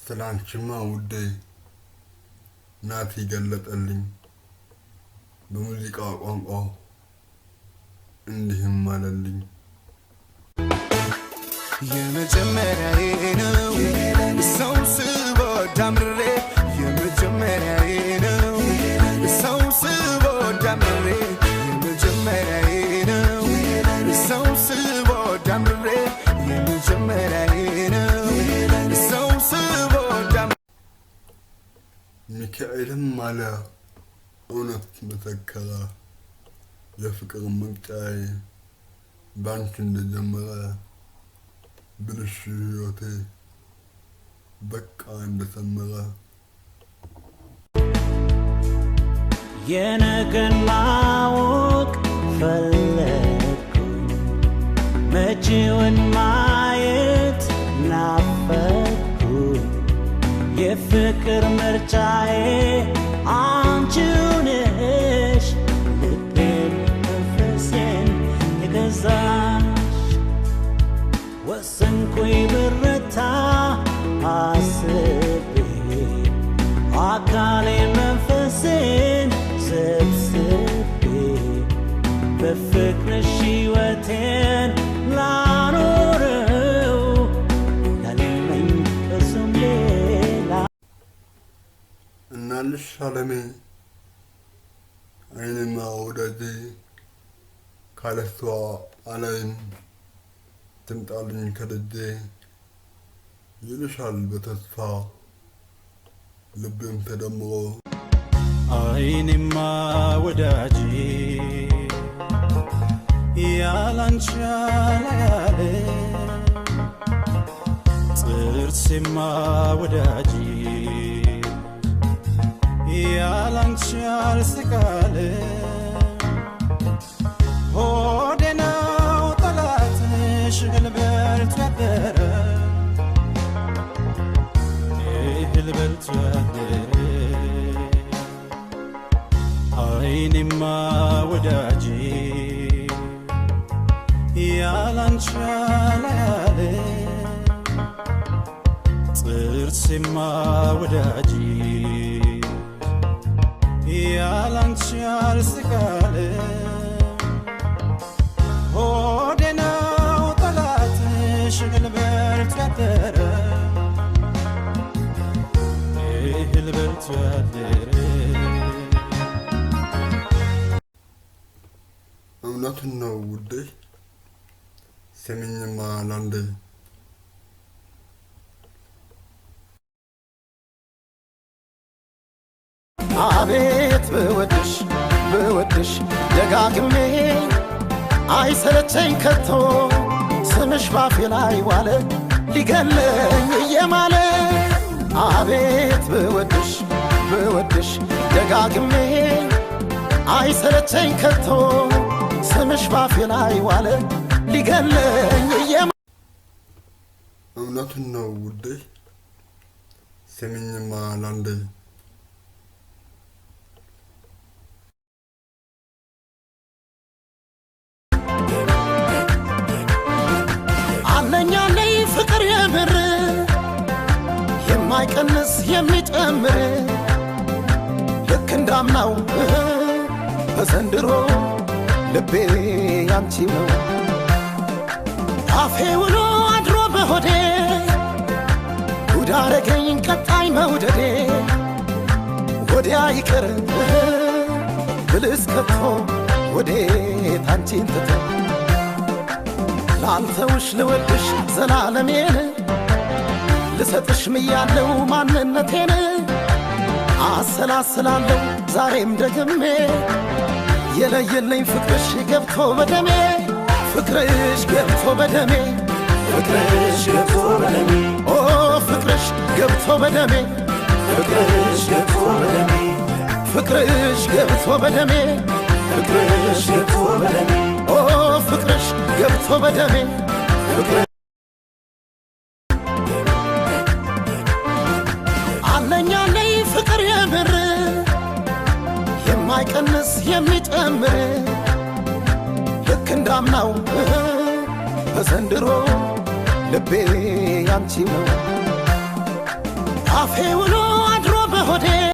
ስላንቺማ ውዴ ናቲ ገለጠልኝ በሙዚቃ ቋንቋ እንዲህም አለልኝ። የመጀመሪያዬ ነው ሰው ስወድ አምሬ የመጀመሪያዬ ነው ሰው ስወድ አምሬ የመጀመሪያዬ ነው ሰው ስወድ አምሬ የመጀመሪያዬ ነው ሰው ስወድ አምሬ ሚካኤልም አለ እውነት መሰከረ የፍቅር መቅጫዬ ባንቺ እንደጀመረ ብልሽ ሕይወቴ በቃ እንደሰመረ የነገን ማወቅ ፈለግኩኝ መጪውን ማየት ናፈቅኩኝ የፍቅር ምርጫዬ አንቺው ነሽ ልቤን መንፈሴን የገዛሽ ወሰንኩኝ ብረታ አስቤ አካሌን መንፈሴን ሰብስቤ በፍቅርሽ ሕይወቴን ላኖረው ያለኝ እሱም ሌላ እናልሽ አለሜ አይንማ ወዳጄ ካለሷ አላይም ትምጣልኝ ከደጄ ይልሻል በተስፋ ልቤም ተደምሮ አይኔማ ወዳጄ ያላንቺ አላያለ ጥርሴማ ወዳጄ ያላንቺ አልስቃለ ሆዴ ነው ጠላትሽ ግልበልቱ ያደረ ግልበልቱ ያደረ አይኔማ ወዳጄ ያላንቺ አላያለ ጥርሴማ ወዳጄ ያላንቺ አልስቃለ ሆዴ ነው ጠላትሽ ግልበልቱ ያደረ ግልበልቱ ያደረ እውነቱን ነው ውዴ ስሚኝማ ላንዴ አቤት ብወድሽ ደጋግሜ አይሰለቸኝ ከቶ ስምሽ ባፌ ላይ ዋለ ሊገለኝ እየማለ አቤት ብወድሽ ደጋግሜ አይሰለቸኝ ከቶ ስምሽ ባፌ ላይ ዋለ ሊገለኝ እየማለ እውነቱን ነው ውዴ ስሚኝማ ላንዴ አለኛለኝ ፍቅር የምር የማይቀንስ የሚጨምር ልክ እንዳምናው በዘንድሮ ልቤ ያንቺ ነው አፌ ውሎ አድሮ በሆዴ ጉድ አረገኝ ቀጣይ መውደዴ ወዲያ ይቅር ብልስ ከቶ ወዴት አንቺን ትቶ ላንተውሽ ልወድሽ ዘላለሜን ልሰጥሽ ምያለው ማንነቴን አሰላስላለሁ ዛሬም ደግሜ የለየለኝ ፍቅርሽ ገብቶ በደሜ ፍቅርሽ ገብቶ በደሜ ፍቅርሽ ገብቶ በደሜ ኦ ፍቅርሽ ገብቶ በደሜ ፍቅርሽ ገብቶ በደሜ ፍቅርሽ ገብቶ በደሜ ፍቅርሽ ገብቶ በደሜ ኦ ፍቅርሽ ገብቶ በደሜ አለኛለኝ ፍቅር የምር የማይቀንስ የሚጨምር ልክ እንዳምናው በዘንድሮ ልቤ ያንቺ ነው አፌ ውሎ